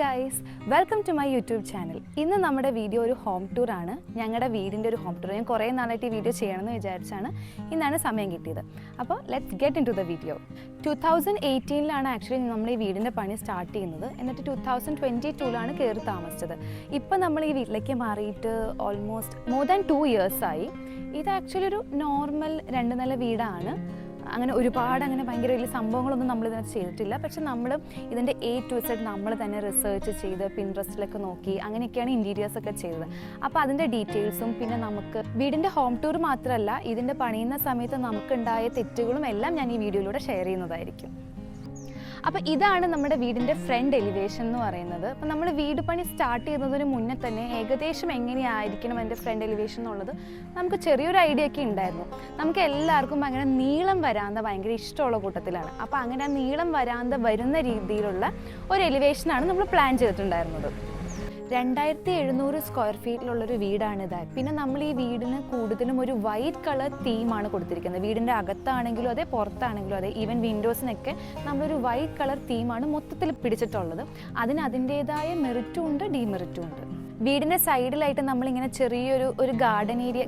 Guys, welcome to my YouTube channel. ഇന്ന് നമ്മുടെ video ഒരു ഹോം ടൂർ ആണ്. ഞങ്ങളുടെ വീടിൻ്റെ ഒരു ഹോം ടൂർ. ഞാൻ കുറേ നാളായിട്ട് ഈ വീഡിയോ ചെയ്യണമെന്ന് വിചാരിച്ചാണ് ഇന്നാണ് സമയം കിട്ടിയത്. അപ്പോൾ let's get into the video. 2018 actually നമ്മൾ ഈ വീടിൻ്റെ പണി സ്റ്റാർട്ട് ചെയ്യുന്നത്. എന്നിട്ട് 2022 കയറി താമസിച്ചത്. ഇപ്പം നമ്മൾ ഈ വീട്ടിലേക്ക് മാറിയിട്ട് ഓൾമോസ്റ്റ് മോർ ദാൻ 2 years ആയി. ഇത് ആക്ച്വലി ഒരു നോർമൽ 2 നില വീടാണ്. അങ്ങനെ ഒരുപാട് ഭയങ്കര വലിയ സംഭവങ്ങളൊന്നും നമ്മൾ ഇതിനകത്ത് ചെയ്തിട്ടില്ല. പക്ഷെ നമ്മൾ ഇതിൻ്റെ A to Z നമ്മൾ തന്നെ റിസർച്ച് ചെയ്ത് പിൻട്രസ്റ്റിലൊക്കെ നോക്കി അങ്ങനെയൊക്കെയാണ് ഇൻറ്റീരിയേഴ്സൊക്കെ ചെയ്തത്. അപ്പോൾ അതിൻ്റെ ഡീറ്റെയിൽസും പിന്നെ നമുക്ക് വീടിൻ്റെ ഹോം ടൂർ മാത്രമല്ല, ഇതിൻ്റെ പണിയുന്ന സമയത്ത് നമുക്കുണ്ടായ തെറ്റുകളും എല്ലാം ഞാൻ ഈ വീഡിയോയിലൂടെ ഷെയർ ചെയ്യുന്നതായിരിക്കും. അപ്പോൾ ഇതാണ് നമ്മുടെ വീടിൻ്റെ ഫ്രണ്ട് എലിവേഷൻ എന്ന് പറയുന്നത്. അപ്പോൾ നമ്മൾ വീട് പണി സ്റ്റാർട്ട് ചെയ്യുന്നതിന് മുന്നേ തന്നെ ഏകദേശം എങ്ങനെയായിരിക്കണം എൻ്റെ ഫ്രണ്ട് എലിവേഷൻ എന്നുള്ളത് നമുക്ക് ചെറിയൊരു ഐഡിയ ഒക്കെ ഉണ്ടായിരുന്നു. നമുക്ക് എല്ലാവർക്കും അങ്ങനെ നീളം വരാന്ത ഭയങ്കര ഇഷ്ടമുള്ള കൂട്ടത്തിലാണ്. അപ്പോൾ അങ്ങനെ ആ നീളം വരാന്ത വരുന്ന രീതിയിലുള്ള ഒരു എലിവേഷനാണ് നമ്മൾ പ്ലാൻ ചെയ്തിട്ടുണ്ടായിരുന്നത്. 2700 സ്ക്വയർ ഫീറ്റിലുള്ളൊരു വീടാണിത്. പിന്നെ നമ്മൾ ഈ വീടിന് കൂടുതലും ഒരു വൈറ്റ് കളർ തീമാണ് കൊടുത്തിരിക്കുന്നത്. വീടിൻ്റെ അകത്താണെങ്കിലും അതെ, പുറത്താണെങ്കിലും അതെ, ഈവൻ വിൻഡോസിനൊക്കെ നമ്മളൊരു വൈറ്റ് കളർ തീമാണ് മൊത്തത്തിൽ പിടിച്ചിട്ടുള്ളത്. അതിന് അതിൻ്റേതായ മെറിറ്റും ഉണ്ട്, ഡീമെറിറ്റും ഉണ്ട്. വീടിൻ്റെ സൈഡിലായിട്ട് നമ്മളിങ്ങനെ ചെറിയൊരു ഗാർഡൻ ഏരിയ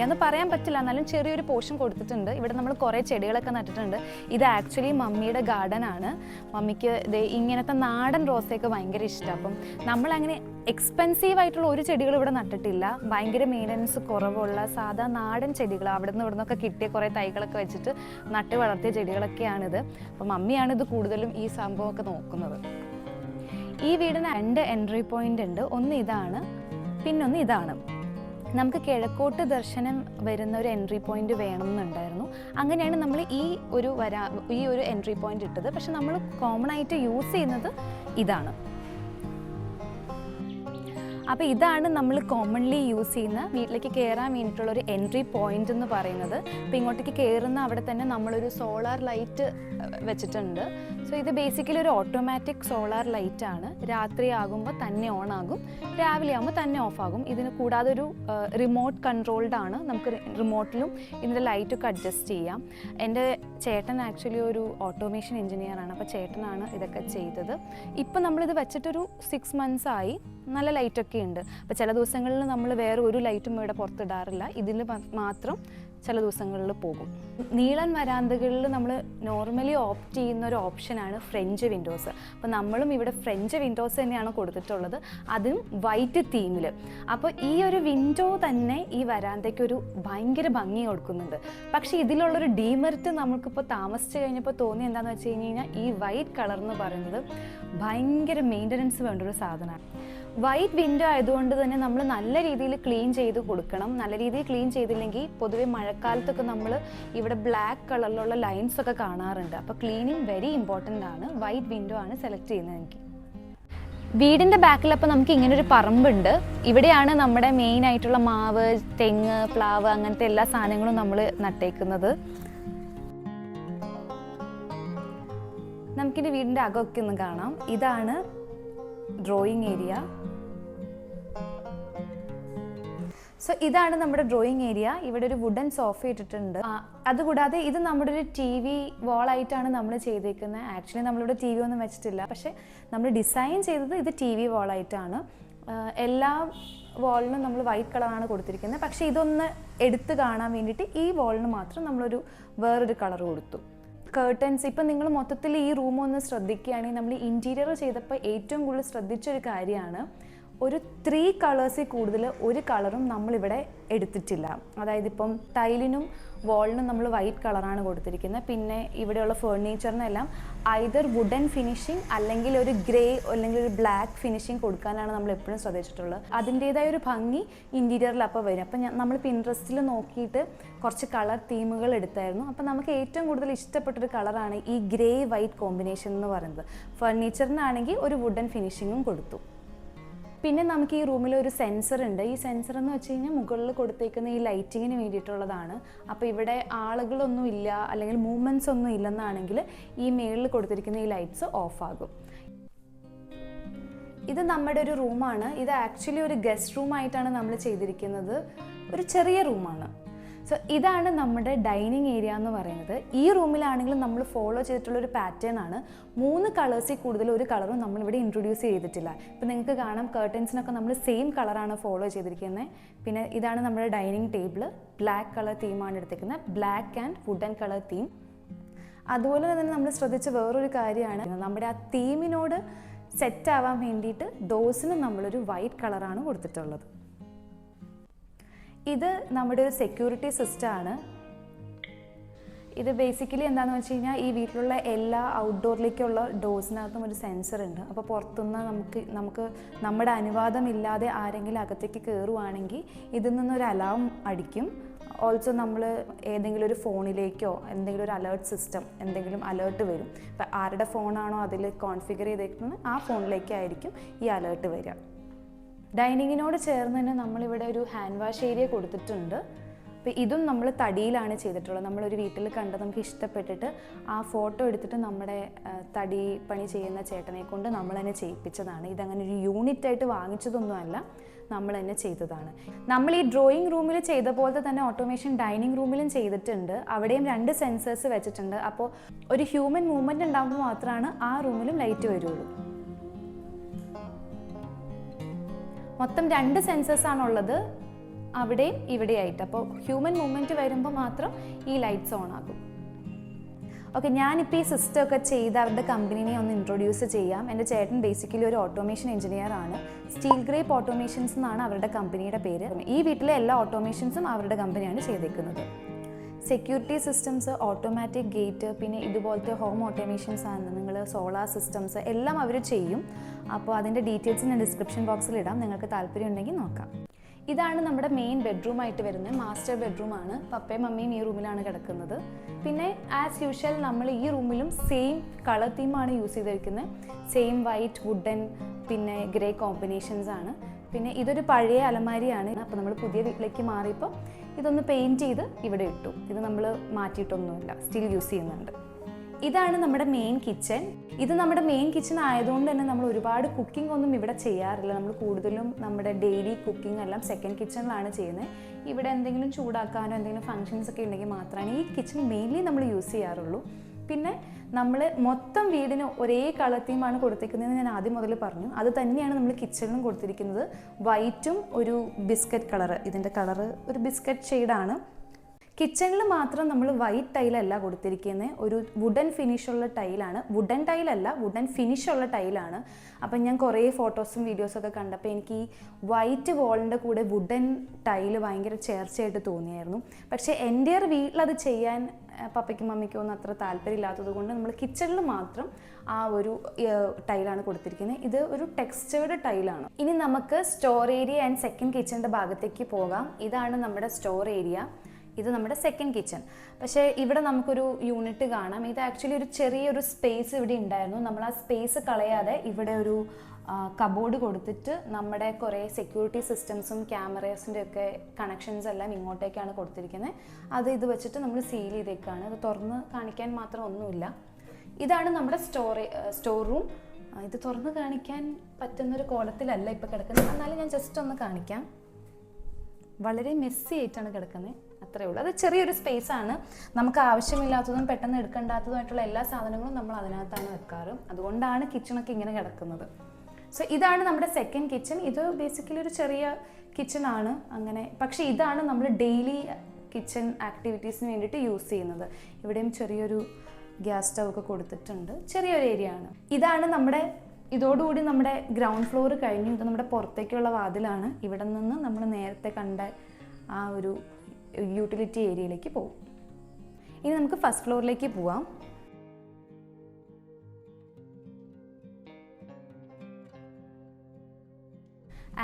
എന്ന് പറയാൻ പറ്റില്ല, എന്നാലും ചെറിയൊരു പോർഷൻ കൊടുത്തിട്ടുണ്ട്. ഇവിടെ നമ്മൾ കുറേ ചെടികളൊക്കെ നട്ടിട്ടുണ്ട്. ഇത് ആക്ച്വലി മമ്മിയുടെ ഗാർഡനാണ്. മമ്മിക്ക് ഇങ്ങനത്തെ നാടൻ റോസയൊക്കെ ഭയങ്കര ഇഷ്ടമാണ്. അപ്പം നമ്മളങ്ങനെ എക്സ്പെൻസീവ് ആയിട്ടുള്ള ഒരു ചെടികൾ ഇവിടെ നട്ടിട്ടില്ല. ഭയങ്കര മെയിൻ്റനൻസ് കുറവുള്ള സാധാ നാടൻ ചെടികൾ അവിടെ നിന്നൊക്കെ കിട്ടിയ കുറേ തൈകളൊക്കെ വെച്ചിട്ട് നട്ട് വളർത്തിയ ചെടികളൊക്കെയാണിത്. അപ്പം മമ്മിയാണിത് കൂടുതലും ഈ സംഭവമൊക്കെ നോക്കുന്നത്. ഈ വീടിന് 2 എൻട്രി പോയിന്റ് ഉണ്ട്. ഒന്ന് ഇതാണ്, പിന്നൊന്ന് ഇതാണ്. നമുക്ക് കിഴക്കോട്ട് ദർശനം വരുന്ന ഒരു എൻട്രി പോയിന്റ് വേണമെന്നുണ്ടായിരുന്നു. അങ്ങനെയാണ് നമ്മൾ ഈ ഒരു എൻട്രി പോയിന്റ് ഇട്ടത്. പക്ഷെ നമ്മൾ കോമൺ ആയിട്ട് യൂസ് ചെയ്യുന്നത് ഇതാണ്. അപ്പോൾ ഇതാണ് നമ്മൾ കോമൺലി യൂസ് ചെയ്യുന്ന വീട്ടിലേക്ക് കയറാൻ വേണ്ടിയിട്ടുള്ളൊരു എൻട്രി പോയിന്റ് എന്ന് പറയുന്നത്. അപ്പോൾ ഇങ്ങോട്ടേക്ക് കയറുന്ന അവിടെ തന്നെ നമ്മളൊരു സോളാർ ലൈറ്റ് വെച്ചിട്ടുണ്ട്. സോ ഇത് ബേസിക്കലി ഒരു ഓട്ടോമാറ്റിക് സോളാർ ലൈറ്റ് ആണ്. രാത്രി ആകുമ്പോൾ തന്നെ ഓൺ ആകും, രാവിലെ ആകുമ്പോൾ തന്നെ ഓഫ് ആകും. ഇതിന് കൂടാതെ ഒരു റിമോട്ട് കൺട്രോൾഡ് ആണ്. നമുക്ക് റിമോട്ടിലും ഇതിൻ്റെ ലൈറ്റൊക്കെ അഡ്ജസ്റ്റ് ചെയ്യാം. എൻ്റെ ചേട്ടൻ ആക്ച്വലി ഒരു ഓട്ടോമേഷൻ എഞ്ചിനീയറാണ്. അപ്പോൾ ചേട്ടനാണ് ഇതൊക്കെ ചെയ്തത്. ഇപ്പം നമ്മളിത് വെച്ചിട്ടൊരു 6 months ആയി. നല്ല ലൈറ്റൊക്കെ ഉണ്ട്. അപ്പോൾ ചില ദിവസങ്ങളിൽ നമ്മൾ വേറെ ഒരു ലൈറ്റും ഇവിടെ പുറത്തിടാറില്ല. ഇതിൽ മാത്രം ചില ദിവസങ്ങളിൽ പോകും. നീളൻ വരാന്തകളിൽ നമ്മൾ നോർമലി ഓപ്റ്റ് ചെയ്യുന്ന ഒരു ഓപ്ഷനാണ് ഫ്രഞ്ച് വിൻഡോസ്. അപ്പോൾ നമ്മളും ഇവിടെ ഫ്രഞ്ച് വിൻഡോസ് തന്നെയാണ് കൊടുത്തിട്ടുള്ളത്, അതും വൈറ്റ് തീമിൽ. അപ്പോൾ ഈ ഒരു വിൻഡോ തന്നെ ഈ വരാന്തയ്ക്കൊരു ഭയങ്കര ഭംഗി കൊടുക്കുന്നുണ്ട്. പക്ഷേ ഇതിലുള്ളൊരു ഡീമെറിറ്റ് നമുക്കിപ്പോൾ താമസിച്ച് കഴിഞ്ഞപ്പോൾ തോന്നി എന്താണെന്ന് വെച്ച് കഴിഞ്ഞാൽ ഈ വൈറ്റ് കളർ എന്ന് പറയുന്നത് ഭയങ്കര മെയിൻ്റനൻസ് വേണ്ട ഒരു സാധനമാണ്. വൈറ്റ് വിൻഡോ ആയതുകൊണ്ട് തന്നെ നമ്മൾ നല്ല രീതിയിൽ ക്ലീൻ ചെയ്ത് കൊടുക്കണം. നല്ല രീതിയിൽ ക്ലീൻ ചെയ്തില്ലെങ്കിൽ പൊതുവെ മഴക്കാലത്തൊക്കെ നമ്മൾ ഇവിടെ ബ്ലാക്ക് കളറിലുള്ള ലൈൻസ് ഒക്കെ കാണാറുണ്ട്. അപ്പോൾ ക്ലീനിങ് വെരി ഇമ്പോർട്ടൻ്റ് ആണ്. വൈറ്റ് വിൻഡോ ആണ് സെലക്ട് ചെയ്യുന്നത് എനിക്ക്. വീടിൻ്റെ ബാക്കിൽ അപ്പോൾ നമുക്ക് ഇങ്ങനൊരു പറമ്പുണ്ട്. ഇവിടെയാണ് നമ്മുടെ മെയിൻ ആയിട്ടുള്ള മാവ്, തെങ്ങ്, പ്ലാവ് അങ്ങനത്തെ എല്ലാ സാധനങ്ങളും നമ്മൾ നട്ടേക്കുന്നത്. നമുക്കിൻ്റെ വീടിൻ്റെ അകമൊക്കെ ഒന്ന് കാണാം. ഇതാണ് ഡ്രോയിങ് ഏരിയ. സോ ഇതാണ് നമ്മുടെ ഡ്രോയിങ് ഏരിയ. ഇവിടെ ഒരു വുഡൻ സോഫ ഇട്ടിട്ടുണ്ട്. അതുകൂടാതെ ഇത് നമ്മുടെ ഒരു TV വാളായിട്ടാണ് നമ്മൾ ചെയ്തേക്കുന്നത്. ആക്ച്വലി നമ്മളിവിടെ TV ഒന്നും വെച്ചിട്ടില്ല, പക്ഷേ നമ്മൾ ഡിസൈൻ ചെയ്തത് ഇത് TV വാളായിട്ടാണ്. എല്ലാ വാളിനും നമ്മൾ വൈറ്റ് കളറാണ് കൊടുത്തിരിക്കുന്നത്. പക്ഷേ ഇതൊന്ന് എടുത്ത് കാണാൻ വേണ്ടിയിട്ട് ഈ വാളിന് മാത്രം നമ്മളൊരു വേറൊരു കളർ കൊടുത്തു. കേർട്ടൻസ് ഇപ്പം നിങ്ങൾ മൊത്തത്തിൽ ഈ റൂം ഒന്ന് ശ്രദ്ധിക്കുകയാണെങ്കിൽ നമ്മൾ ഇൻറ്റീരിയർ ചെയ്തപ്പോൾ ഏറ്റവും കൂടുതൽ ശ്രദ്ധിച്ചൊരു കാര്യമാണ്, ഒരു 3 കളേഴ്സിൽ കൂടുതൽ ഒരു കളറും നമ്മളിവിടെ എടുത്തിട്ടില്ല. അതായത് ഇപ്പം ടൈലിനും വാളിനും നമ്മൾ വൈറ്റ് കളറാണ് കൊടുത്തിരിക്കുന്നത്. പിന്നെ ഇവിടെയുള്ള ഫേർണിച്ചറിനെല്ലാം ഐദർ വുഡൻ ഫിനിഷിങ് അല്ലെങ്കിൽ ഒരു ഗ്രേ അല്ലെങ്കിൽ ഒരു ബ്ലാക്ക് ഫിനിഷിങ് കൊടുക്കാനാണ് നമ്മൾ എപ്പോഴും ശ്രദ്ധിച്ചിട്ടുള്ളത്. അതിൻ്റേതായ ഒരു ഭംഗി ഇൻറ്റീരിയറിൽ അപ്പോൾ വരും. അപ്പം നമ്മൾ പിൻട്രസ്റ്റിൽ നോക്കിയിട്ട് കുറച്ച് കളർ തീമുകൾ എടുത്തായിരുന്നു. അപ്പം നമുക്ക് ഏറ്റവും കൂടുതൽ ഇഷ്ടപ്പെട്ടൊരു കളറാണ് ഈ ഗ്രേ വൈറ്റ് കോമ്പിനേഷൻ എന്ന് പറയുന്നത്. ഫർണിച്ചറിനാണെങ്കിൽ ഒരു വുഡൻ ഫിനിഷിങ്ങും കൊടുത്തു. പിന്നെ നമുക്ക് ഈ റൂമിൽ ഒരു സെൻസർ ഉണ്ട്. ഈ സെൻസർ എന്ന് വെച്ച് കഴിഞ്ഞാൽ മുകളിൽ കൊടുത്തേക്കുന്ന ഈ ലൈറ്റിങ്ങിന് വേണ്ടിയിട്ടുള്ളതാണ്. അപ്പോൾ ഇവിടെ ആളുകളൊന്നും ഇല്ല അല്ലെങ്കിൽ മൂവ്മെൻറ്റ്സ് ഒന്നും ഇല്ലെന്നാണെങ്കിൽ ഈ മേളിൽ കൊടുത്തിരിക്കുന്ന ഈ ലൈറ്റ്സ് ഓഫ് ആകും. ഇത് നമ്മുടെ ഒരു റൂമാണ്. ഇത് ആക്ച്വലി ഒരു ഗസ്റ്റ് റൂമായിട്ടാണ് നമ്മൾ ചെയ്തിരിക്കുന്നത്. ഒരു ചെറിയ റൂമാണ്. സോ ഇതാണ് നമ്മുടെ ഡൈനിങ് ഏരിയ എന്ന് പറയുന്നത്. ഈ റൂമിലാണെങ്കിലും നമ്മൾ ഫോളോ ചെയ്തിട്ടുള്ളൊരു പാറ്റേൺ ആണ്. 3 കളേഴ്സിൽ കൂടുതൽ ഒരു കളറും നമ്മളിവിടെ ഇൻട്രൊഡ്യൂസ് ചെയ്തിട്ടില്ല. ഇപ്പോൾ നിങ്ങൾക്ക് കാണാം കർട്ടൻസിനൊക്കെ നമ്മൾ സെയിം കളറാണ് ഫോളോ ചെയ്തിരിക്കുന്നത്. പിന്നെ ഇതാണ് നമ്മുടെ ഡൈനിങ് ടേബിൾ, ബ്ലാക്ക് കളർ തീമാണ് എടുത്തിരിക്കുന്നത്, black and wooden colour theme. അതുപോലെ തന്നെ നമ്മൾ ശ്രദ്ധിച്ച വേറൊരു കാര്യമാണ്, നമ്മുടെ ആ തീമിനോട് സെറ്റ് ആവാൻ വേണ്ടിയിട്ട് ഡോസിന് നമ്മളൊരു വൈറ്റ് കളറാണ് കൊടുത്തിട്ടുള്ളത്. ഇത് നമ്മുടെ ഒരു സെക്യൂരിറ്റി സിസ്റ്റമാണ്. ഇത് ബേസിക്കലി എന്താണെന്ന് വെച്ച് കഴിഞ്ഞാൽ ഈ വീട്ടിലുള്ള എല്ലാ ഔട്ട്ഡോറിലേക്കുള്ള ഡോസിനകത്തും ഒരു സെൻസർ ഉണ്ട്. അപ്പോൾ പുറത്തുനിന്ന് നമുക്ക് നമ്മുടെ അനുവാദമില്ലാതെ ആരെങ്കിലും അകത്തേക്ക് കയറുവാണെങ്കിൽ ഇതിൽ നിന്നൊരു അലാം അടിക്കും. ഓൾസോ നമ്മൾ ഏതെങ്കിലും ഒരു ഫോണിലേക്കോ എന്തെങ്കിലും ഒരു അലേർട്ട് സിസ്റ്റം എന്തെങ്കിലും അലേർട്ട് വരും. ഇപ്പം ആരുടെ ഫോണാണോ അതിൽ കോൺഫിഗർ ചെയ്തേക്കുന്നത് ആ ഫോണിലേക്കായിരിക്കും ഈ അലേർട്ട് വരിക. ഡൈനിങ്ങിനോട് ചേർന്ന് തന്നെ നമ്മളിവിടെ ഒരു ഹാൻഡ് വാഷ് ഏരിയ കൊടുത്തിട്ടുണ്ട്. അപ്പോൾ ഇതും നമ്മൾ തടിയിലാണ് ചെയ്തിട്ടുള്ളത്. നമ്മളൊരു വീട്ടിൽ കണ്ട് നമുക്ക് ഇഷ്ടപ്പെട്ടിട്ട് ആ ഫോട്ടോ എടുത്തിട്ട് നമ്മുടെ തടി പണി ചെയ്യുന്ന ചേട്ടനെ കൊണ്ട് നമ്മൾ തന്നെ ചെയ്യിപ്പിച്ചതാണ്. ഇതങ്ങനെ ഒരു യൂണിറ്റായിട്ട് വാങ്ങിച്ചതൊന്നുമല്ല, നമ്മൾ തന്നെ ചെയ്തതാണ്. നമ്മൾ ഈ ഡ്രോയിങ് റൂമിൽ ചെയ്ത പോലത്തെ തന്നെ ഓട്ടോമേഷൻ ഡൈനിങ് റൂമിലും ചെയ്തിട്ടുണ്ട്. അവിടെയും 2 സെൻസേഴ്സ് വെച്ചിട്ടുണ്ട്. അപ്പോൾ ഒരു ഹ്യൂമൻ മൂവ്മെൻറ്റ് ഉണ്ടാകുമ്പോൾ മാത്രമാണ് ആ റൂമിലും ലൈറ്റ് വരുള്ളൂ. മൊത്തം 2 സെൻസേഴ്സാണുള്ളത്, അവിടെയും ഇവിടെയായിട്ട്. അപ്പോൾ ഹ്യൂമൻ മൂവ്മെൻറ്റ് വരുമ്പോൾ മാത്രം ഈ ലൈറ്റ്സ് ഓൺ ആകും. ഓക്കെ, ഞാനിപ്പോൾ ഈ സിസ്റ്റം ഒക്കെ ചെയ്ത് അവരുടെ കമ്പനീനെ ഒന്ന് ഇൻട്രൊഡ്യൂസ് ചെയ്യാം. എൻ്റെ ചേട്ടൻ ബേസിക്കലി ഒരു ഓട്ടോമേഷൻ എഞ്ചിനീയർ ആണ്. സ്റ്റീൽ ഗ്രേപ്പ് ഓട്ടോമേഷൻസ് എന്നാണ് അവരുടെ കമ്പനിയുടെ പേര്. ഈ വീട്ടിലെ എല്ലാ ഓട്ടോമേഷൻസും അവരുടെ കമ്പനിയാണ് ചെയ്തേക്കുന്നത്. സെക്യൂരിറ്റി സിസ്റ്റംസ്, ഓട്ടോമാറ്റിക് ഗേറ്റ്, പിന്നെ ഇതുപോലത്തെ ഹോം ഓട്ടോമേഷൻസ് ആണ്, നിങ്ങൾ സോളാർ സിസ്റ്റംസ് എല്ലാം അവർ ചെയ്യും. അപ്പോൾ അതിൻ്റെ ഡീറ്റെയിൽസ് ഞാൻ ഡിസ്ക്രിപ്ഷൻ ബോക്സിൽ ഇടാം, നിങ്ങൾക്ക് താല്പര്യം ഉണ്ടെങ്കിൽ നോക്കാം. ഇതാണ് നമ്മുടെ മെയിൻ ബെഡ്റൂമായിട്ട് വരുന്നത്, മാസ്റ്റർ ബെഡ്റൂമാണ്. പപ്പയും മമ്മിയും ഈ റൂമിലാണ് കിടക്കുന്നത്. പിന്നെ ആസ് യൂഷ്വൽ നമ്മൾ ഈ റൂമിലും സെയിം കളർ തീമാണ് യൂസ് ചെയ്തിരിക്കുന്നത്. സെയിം വൈറ്റ്, വുഡൻ, പിന്നെ ഗ്രേ കോമ്പിനേഷൻസ് ആണ്. പിന്നെ ഇതൊരു പഴയ അലമാരിയാണ്. അപ്പോൾ നമ്മൾ പുതിയ വീട്ടിലേക്ക് മാറിയപ്പോൾ ഇതൊന്ന് പെയിൻറ്റ് ചെയ്ത് ഇവിടെ ഇട്ടു. ഇത് നമ്മൾ മാറ്റിയിട്ടൊന്നുമില്ല, സ്റ്റിൽ യൂസ് ചെയ്യുന്നുണ്ട്. ഇതാണ് നമ്മുടെ മെയിൻ കിച്ചൺ. ഇത് നമ്മുടെ മെയിൻ കിച്ചൺ ആയതുകൊണ്ട് തന്നെ നമ്മൾ ഒരുപാട് കുക്കിംഗ് ഒന്നും ഇവിടെ ചെയ്യാറില്ല. നമ്മൾ കൂടുതലും നമ്മുടെ ഡെയിലി കുക്കിംഗ് എല്ലാം സെക്കൻഡ് കിച്ചണിലാണ് ചെയ്യുന്നത്. ഇവിടെ എന്തെങ്കിലും ചൂടാക്കാനോ എന്തെങ്കിലും ഫങ്ഷൻസ് ഒക്കെ ഉണ്ടെങ്കിൽ മാത്രമാണ് ഈ കിച്ചൺ മെയിൻലി നമ്മൾ യൂസ് ചെയ്യാറുള്ളൂ. പിന്നെ നമ്മൾ മൊത്തം വീടിന് ഒരേ കളർ തീമാണ് കൊടുത്തിരിക്കുന്നതെന്ന് ഞാൻ ആദ്യം മുതൽ പറഞ്ഞു. അത് തന്നെയാണ് നമ്മൾ കിച്ചണിലും കൊടുത്തിരിക്കുന്നത്. വൈറ്റും ഒരു ബിസ്ക്കറ്റ് കളറ്, ഇതിൻ്റെ കളറ് ഒരു ബിസ്ക്കറ്റ് ഷെയ്ഡാണ്. കിച്ചണിൽ മാത്രം നമ്മൾ വൈറ്റ് ടൈലല്ല കൊടുത്തിരിക്കുന്നത്, ഒരു വുഡൻ ഫിനിഷുള്ള ടൈലാണ്. വുഡൻ ടൈലല്ല, വുഡൻ ഫിനിഷുള്ള ടൈലാണ്. അപ്പം ഞാൻ കുറേ ഫോട്ടോസും വീഡിയോസൊക്കെ കണ്ടപ്പോൾ എനിക്ക് ഈ വൈറ്റ് വോളിൻ്റെ കൂടെ വുഡൻ ടൈല് ഭയങ്കര ചേർച്ചയായിട്ട് തോന്നിയായിരുന്നു. പക്ഷേ എൻ്റെ വീട്ടിലത് ചെയ്യാൻ പപ്പയ്ക്കും മമ്മിക്കും ഒന്നും അത്ര താല്പര്യമില്ലാത്തത് കൊണ്ട് നമ്മൾ കിച്ചണിൽ മാത്രം ആ ഒരു ടൈലാണ് കൊടുത്തിരിക്കുന്നത്. ഇത് ഒരു ടെക്സ്ചേർഡ് ടൈലാണ്. ഇനി നമുക്ക് സ്റ്റോർ ഏരിയ ആൻഡ് സെക്കൻഡ് കിച്ചണിൻ്റെ ഭാഗത്തേക്ക് പോകാം. ഇതാണ് നമ്മുടെ സ്റ്റോർ ഏരിയ, ഇത് നമ്മുടെ സെക്കൻഡ് കിച്ചൺ. പക്ഷേ ഇവിടെ നമുക്കൊരു യൂണിറ്റ് കാണാം. ഇത് ആക്ച്വലി ഒരു ചെറിയൊരു സ്പേസ് ഇവിടെ ഉണ്ടായിരുന്നു. നമ്മൾ ആ സ്പേസ് കളയാതെ ഇവിടെ ഒരു കബോർഡ് കൊടുത്തിട്ട് നമ്മുടെ കുറേ സെക്യൂരിറ്റി സിസ്റ്റംസും ക്യാമറേസിൻ്റെ ഒക്കെ കണക്ഷൻസ് എല്ലാം ഇങ്ങോട്ടേക്കാണ് കൊടുത്തിരിക്കുന്നത്. അത് ഇത് വെച്ചിട്ട് നമ്മൾ സീൽ ചെയ്തേക്കാണ്. അത് തുറന്ന് കാണിക്കാൻ മാത്രം ഒന്നുമില്ല. ഇതാണ് നമ്മുടെ സ്റ്റോർ റൂം. ഇത് തുറന്ന് കാണിക്കാൻ പറ്റുന്നൊരു കോലത്തിലല്ല ഇപ്പോൾ കിടക്കുന്നത്, എന്നാലും ഞാൻ ജസ്റ്റ് ഒന്ന് കാണിക്കാം. വളരെ മെസ്സി ആയിട്ടാണ് കിടക്കുന്നത്, അത്രയേ ഉള്ളൂ. അത് ചെറിയൊരു സ്പേസാണ്. നമുക്ക് ആവശ്യമില്ലാത്തതും പെട്ടെന്ന് എടുക്കേണ്ടാത്തതുമായിട്ടുള്ള എല്ലാ സാധനങ്ങളും നമ്മൾ അതിനകത്താണ് വെക്കാറ്. അതുകൊണ്ടാണ് കിച്ചണൊക്കെ ഇങ്ങനെ കിടക്കുന്നത്. സോ ഇതാണ് നമ്മുടെ സെക്കൻഡ് കിച്ചൺ. ഇത് ബേസിക്കലി ഒരു ചെറിയ കിച്ചണാണ് അങ്ങനെ. പക്ഷേ ഇതാണ് നമ്മൾ ഡെയിലി കിച്ചൺ ആക്ടിവിറ്റീസിന് വേണ്ടിയിട്ട് യൂസ് ചെയ്യുന്നത്. ഇവിടെയും ചെറിയൊരു ഗ്യാസ് സ്റ്റവ് ഒക്കെ കൊടുത്തിട്ടുണ്ട്. ചെറിയൊരു ഏരിയ ആണ്. ഇതാണ് നമ്മുടെ, ഇതോടുകൂടി നമ്മുടെ ഗ്രൗണ്ട് ഫ്ലോർ കഴിഞ്ഞു. ഇത് നമ്മുടെ പുറത്തേക്കുള്ള വാതിലാണ്. ഇവിടെ നിന്ന് നമ്മൾ നേരത്തെ കണ്ട ആ ഒരു യൂട്ടിലിറ്റി ഏരിയയിലേക്ക് പോകും. ഇനി നമുക്ക് ഫസ്റ്റ് ഫ്ലോറിലേക്ക് പോവാം.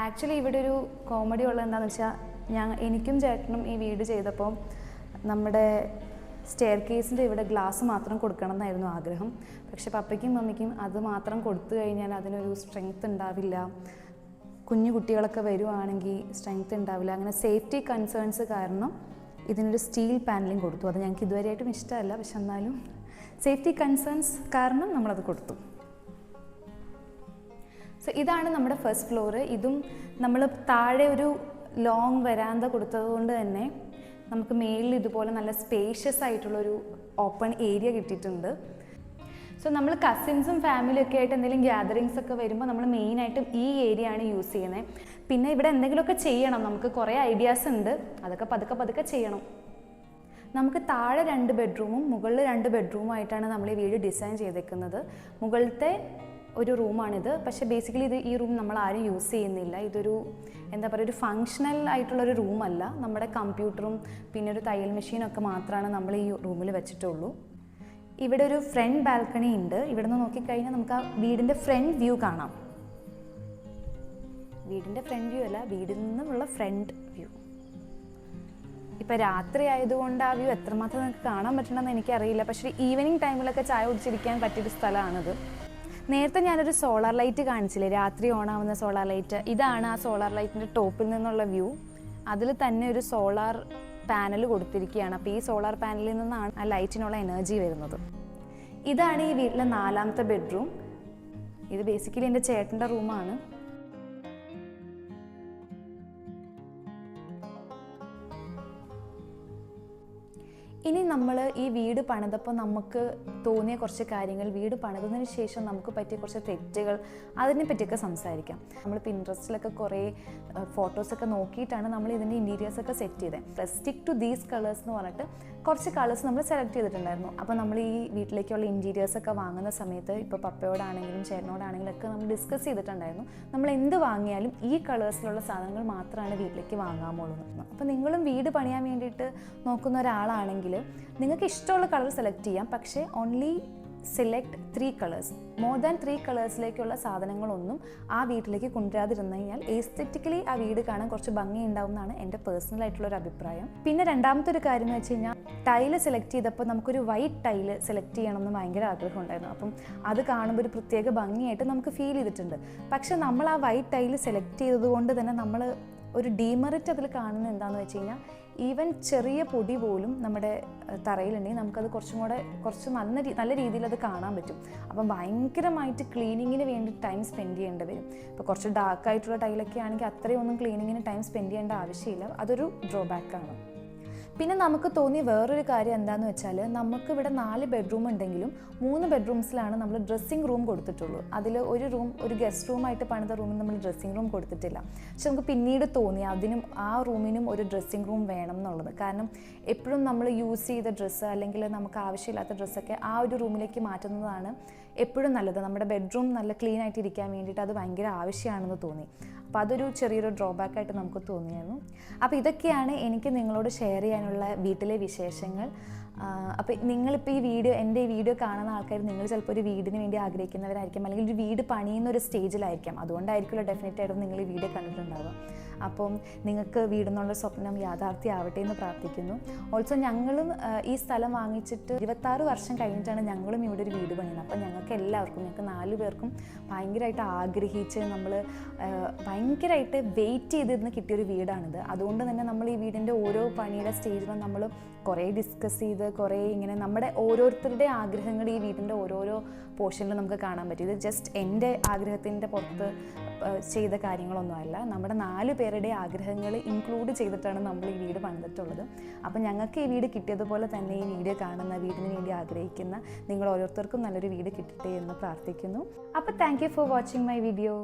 ആക്ച്വലി ഇവിടെ ഒരു കോമഡി ഉള്ളത് എന്താണെന്ന് വെച്ചാൽ, എനിക്കും ചേട്ടനും ഈ വീട് ചെയ്തപ്പോൾ നമ്മുടെ സ്റ്റെയർ കേസിൻ്റെ ഇവിടെ ഗ്ലാസ് മാത്രം കൊടുക്കണം എന്നായിരുന്നു ആഗ്രഹം. പക്ഷെ പപ്പയ്ക്കും മമ്മിക്കും അത് മാത്രം കൊടുത്തു കഴിഞ്ഞാൽ അതിനൊരു സ്ട്രെങ്ത് ഉണ്ടാവില്ല, കുഞ്ഞു കുട്ടികളൊക്കെ വരുവാണെങ്കിൽ സ്ട്രെങ്ത് ഉണ്ടാവില്ല. അങ്ങനെ സേഫ്റ്റി കൺസേൺസ് കാരണം ഇതിനൊരു സ്റ്റീൽ പാനലിങ് കൊടുത്തു. അത് ഞങ്ങൾക്ക് ഇതുവരെയായിട്ടും ഇഷ്ടമല്ല, പക്ഷെ എന്നാലും സേഫ്റ്റി കൺസേൺസ് കാരണം നമ്മളത് കൊടുത്തു. സോ ഇതാണ് നമ്മുടെ ഫസ്റ്റ് ഫ്ലോറ്. ഇതും നമ്മൾ താഴെ ഒരു ലോങ് വരാന്ത കൊടുത്തത് കൊണ്ട് തന്നെ നമുക്ക് മേളിൽ ഇതുപോലെ നല്ല സ്പേഷ്യസ് ആയിട്ടുള്ളൊരു ഓപ്പൺ ഏരിയ കിട്ടിയിട്ടുണ്ട്. സോ നമ്മൾ കസിൻസും ഫാമിലിയൊക്കെ ആയിട്ട് എന്തെങ്കിലും ഗ്യാതറിങ്സ് ഒക്കെ വരുമ്പോൾ നമ്മൾ മെയിനായിട്ടും ഈ ഏരിയ ആണ് യൂസ് ചെയ്യുന്നത്. പിന്നെ ഇവിടെ എന്തെങ്കിലുമൊക്കെ ചെയ്യണം, നമുക്ക് കുറേ ഐഡിയാസ് ഉണ്ട്, അതൊക്കെ പതുക്കെ ചെയ്യണം. നമുക്ക് താഴെ 2 ബെഡ്റൂമും മുകളിൽ 2 ബെഡ്റൂമായിട്ടാണ് നമ്മൾ ഈ വീട് ഡിസൈൻ ചെയ്തേക്കുന്നത്. മുകളിലത്തെ ഒരു റൂമാണിത്. പക്ഷേ ബേസിക്കലി ഈ റൂം നമ്മൾ ആരും യൂസ് ചെയ്യുന്നില്ല. ഇതൊരു എന്താ പറയുക, ഒരു ഫങ്ഷണൽ ആയിട്ടുള്ളൊരു റൂമല്ല. നമ്മുടെ കമ്പ്യൂട്ടറും പിന്നെ ഒരു തയ്യൽ മെഷീനൊക്കെ മാത്രമാണ് നമ്മൾ ഈ റൂമിൽ വെച്ചിട്ടുള്ളൂ. ഇവിടെ ഒരു ഫ്രണ്ട് ബാൽക്കണി ഉണ്ട്. ഇവിടെ നിന്ന് നോക്കിക്കഴിഞ്ഞാൽ നമുക്ക് ആ വീടിൻ്റെ ഫ്രണ്ട് വ്യൂ കാണാം. വീടിൻ്റെ ഫ്രണ്ട് വ്യൂ അല്ല, വീടിൽ നിന്നുമുള്ള ഫ്രണ്ട് വ്യൂ. ഇപ്പോൾ രാത്രി ആയതുകൊണ്ട് ആ വ്യൂ എത്രമാത്രം നിങ്ങൾക്ക് കാണാൻ പറ്റണമെന്ന് എനിക്കറിയില്ല. പക്ഷേ ഈവനിങ് ടൈമിലൊക്കെ ചായ കുടിച്ചിരിക്കാൻ പറ്റിയൊരു സ്ഥലമാണിത്. നേരത്തെ ഞാനൊരു സോളാർ ലൈറ്റ് കാണിച്ചില്ലേ, രാത്രി ഓണാവുന്ന സോളാർ ലൈറ്റ്. ഇതാണ് ആ സോളാർ ലൈറ്റിൻ്റെ ടോപ്പിൽ നിന്നുള്ള വ്യൂ. അതിൽ തന്നെ ഒരു സോളാർ പാനൽ കൊടുത്തിരിക്കുകയാണ്. അപ്പോൾ ഈ സോളാർ പാനലിൽ നിന്നാണ് ആ ലൈറ്റിനുള്ള എനർജി വരുന്നത്. ഇതാണ് ഈ വീട്ടിലെ 4ാമത്തെ ബെഡ്റൂം. ഇത് ബേസിക്കലി എൻ്റെ ചേട്ടൻ്റെ റൂമാണ്. ഇനി നമ്മൾ ഈ വീട് പണിതപ്പോൾ നമുക്ക് തോന്നിയ കുറച്ച് കാര്യങ്ങൾ, വീട് പണിതതിന് ശേഷം നമുക്ക് പറ്റിയ കുറച്ച് തെറ്റുകൾ, അതിനെ പറ്റിയൊക്കെ സംസാരിക്കാം. നമ്മൾ പിൻട്രസ്റ്റിലൊക്കെ കുറേ ഫോട്ടോസൊക്കെ നോക്കിയിട്ടാണ് നമ്മൾ ഇതിൻ്റെ ഇൻറ്റീരിയേഴ്സൊക്കെ സെറ്റ് ചെയ്തത്. സ്റ്റിക്ക് ടു ദീസ് കളേഴ്സ് എന്ന് പറഞ്ഞിട്ട് കുറച്ച് കളേഴ്സ് നമ്മൾ സെലക്ട് ചെയ്തിട്ടുണ്ടായിരുന്നു. അപ്പോൾ നമ്മൾ ഈ വീട്ടിലേക്കുള്ള ഇൻറ്റീരിയേഴ്സൊക്കെ വാങ്ങുന്ന സമയത്ത് ഇപ്പോൾ പപ്പയോടാണെങ്കിലും ചേട്ടനോടാണെങ്കിലും ഒക്കെ നമ്മൾ ഡിസ്കസ് ചെയ്തിട്ടുണ്ടായിരുന്നു, നമ്മൾ എന്ത് വാങ്ങിയാലും ഈ കളേഴ്സിലുള്ള സാധനങ്ങൾ മാത്രമാണ് വീട്ടിലേക്ക് വാങ്ങാമുള്ളൂ. അപ്പോൾ നിങ്ങളും വീട് പണിയാൻ വേണ്ടിയിട്ട് നോക്കുന്ന ഒരാളാണെങ്കിൽ നിങ്ങൾക്ക് ഇഷ്ടമുള്ള കളർ സെലക്ട് ചെയ്യാം. പക്ഷേ only select 3 colours. More than 3 കളേഴ്സിലേക്കുള്ള സാധനങ്ങളൊന്നും ആ വീട്ടിലേക്ക് കൊണ്ടുവരാതിരുന്നു കഴിഞ്ഞാൽ എസ്തെറ്റിക്കലി ആ വീട് കാണാൻ കുറച്ച് ഭംഗി ഉണ്ടാവും എന്നാണ് എൻ്റെ പേഴ്സണൽ ആയിട്ടുള്ളൊരു അഭിപ്രായം. പിന്നെ രണ്ടാമത്തെ ഒരു കാര്യം എന്ന് വെച്ച് കഴിഞ്ഞാൽ, ടൈല് സെലക്ട് ചെയ്തപ്പോൾ നമുക്കൊരു വൈറ്റ് ടൈല് സെലക്ട് ചെയ്യണമെന്ന് ഭയങ്കര ആഗ്രഹം ഉണ്ടായിരുന്നു. അപ്പം അത് കാണുമ്പോൾ ഒരു പ്രത്യേക ഭംഗിയായിട്ട് നമുക്ക് ഫീൽ ചെയ്തിട്ടുണ്ട്. പക്ഷെ നമ്മൾ ആ വൈറ്റ് ടൈല് സെലക്ട് ചെയ്തതുകൊണ്ട് തന്നെ നമ്മൾ ഒരു ഡീമെറിറ്റ് അതിൽ കാണുന്നത് എന്താണെന്ന് വെച്ച് കഴിഞ്ഞാൽ, ഈവൻ ചെറിയ പൊടി പോലും നമ്മുടെ തറയിലുണ്ടെങ്കിൽ നമുക്കത് കുറച്ച് നല്ല രീതിയിൽ അത് കാണാൻ പറ്റും. അപ്പം ഭയങ്കരമായിട്ട് ക്ലീനിങ്ങിന് വേണ്ടി ടൈം സ്പെൻഡ് ചെയ്യേണ്ടി വരും. ഇപ്പോൾ കുറച്ച് ഡാർക്കായിട്ടുള്ള ടൈലൊക്കെ ആണെങ്കിൽ അത്രയൊന്നും ക്ലീനിങ്ങിന് ടൈം സ്പെൻഡ് ചെയ്യേണ്ട ആവശ്യമില്ല. അതൊരു ഡ്രോബാക്കാണ്. പിന്നെ നമുക്ക് തോന്നിയ വേറൊരു കാര്യം എന്താണെന്ന് വെച്ചാൽ, നമുക്കിവിടെ 4 ബെഡ്റൂം ഉണ്ടെങ്കിലും 3 ബെഡ്റൂംസിലാണ് നമ്മൾ ഡ്രസ്സിങ് റൂം കൊടുത്തിട്ടുള്ളൂ. അതിൽ ഒരു ഗസ്റ്റ് റൂമായിട്ട് പണിത റൂമിൽ നമ്മൾ ഡ്രസ്സിങ് റൂം കൊടുത്തിട്ടില്ല. പക്ഷെ നമുക്ക് പിന്നീട് തോന്നി ആ റൂമിനും ഒരു ഡ്രസ്സിങ് റൂം വേണം എന്നുള്ളത്. കാരണം എപ്പോഴും നമ്മൾ യൂസ് ചെയ്ത ഡ്രസ്സ് അല്ലെങ്കിൽ നമുക്ക് ആവശ്യമില്ലാത്ത ഡ്രസ്സൊക്കെ ആ ഒരു റൂമിലേക്ക് മാറ്റുന്നതാണ് എപ്പോഴും നല്ലത്. നമ്മുടെ ബെഡ്റൂം നല്ല ക്ലീൻ ആയിട്ട് ഇരിക്കാൻ വേണ്ടിയിട്ട് അത് ഭയങ്കര ആവശ്യമാണെന്ന് തോന്നി. അപ്പോൾ അതൊരു ചെറിയൊരു ഡ്രോബാക്കായിട്ട് നമുക്ക് തോന്നിയായിരുന്നു. അപ്പോൾ ഇതൊക്കെയാണ് എനിക്ക് നിങ്ങളോട് ഷെയർ ചെയ്യാനുള്ള വീട്ടിലെ വിശേഷങ്ങൾ. അപ്പോൾ നിങ്ങളിപ്പോൾ എൻ്റെ ഈ വീഡിയോ കാണുന്ന ആൾക്കാർ, നിങ്ങൾ ചിലപ്പോൾ ഒരു വീടിന് വേണ്ടി ആഗ്രഹിക്കുന്നവരായിരിക്കും, അല്ലെങ്കിൽ ഒരു വീട് പണിയുന്ന ഒരു സ്റ്റേജിലായിരിക്കാം. അതുകൊണ്ടായിരിക്കുമല്ലോ ഡെഫിനറ്റായിട്ടും നിങ്ങൾ ഈ വീഡിയോ കണ്ടിട്ടുണ്ടാവുക. അപ്പം നിങ്ങൾക്ക് വീടെന്നുള്ള സ്വപ്നം യാഥാർത്ഥ്യമാവട്ടെ എന്ന് പ്രാർത്ഥിക്കുന്നു. ഓൾസോ ഞങ്ങളും ഈ സ്ഥലം വാങ്ങിച്ചിട്ട് 26 വർഷം കഴിഞ്ഞിട്ടാണ് ഞങ്ങളും ഇവിടെ ഒരു വീട് പണിയുന്നത്. അപ്പം ഞങ്ങൾക്ക് 4 പേർക്കും ഭയങ്കരമായിട്ട് ആഗ്രഹിച്ച് നമ്മൾ ഭയങ്കരമായിട്ട് വെയിറ്റ് ചെയ്തിരുന്ന് കിട്ടിയൊരു വീടാണിത്. അതുകൊണ്ട് തന്നെ നമ്മൾ ഈ വീടിൻ്റെ ഓരോ പണിയുടെ സ്റ്റേജിലും നമ്മൾ കുറേ ഡിസ്കസ് ചെയ്ത് കുറേ ഇങ്ങനെ നമ്മുടെ ഓരോരുത്തരുടെ ആഗ്രഹങ്ങൾ ഈ വീടിൻ്റെ ഓരോരോ പോർഷനിൽ നമുക്ക് കാണാൻ പറ്റും. ഇത് ജസ്റ്റ് എൻ്റെ ആഗ്രഹത്തിൻ്റെ പുറത്ത് ചെയ്ത കാര്യങ്ങളൊന്നുമല്ല, നമ്മുടെ 4 പേരുടെ ആഗ്രഹങ്ങൾ ഇൻക്ലൂഡ് ചെയ്തിട്ടാണ് നമ്മൾ ഈ വീട് പണിതിട്ടുള്ളത്. അപ്പം ഞങ്ങൾക്ക് ഈ വീട് കിട്ടിയതുപോലെ തന്നെ ഈ വീഡിയോ കാണുന്ന, വീടിന് വേണ്ടി ആഗ്രഹിക്കുന്ന നിങ്ങൾ ഓരോരുത്തർക്കും നല്ലൊരു വീട് കിട്ടട്ടെ എന്ന് പ്രാർത്ഥിക്കുന്നു. അപ്പോൾ thank you for watching my video.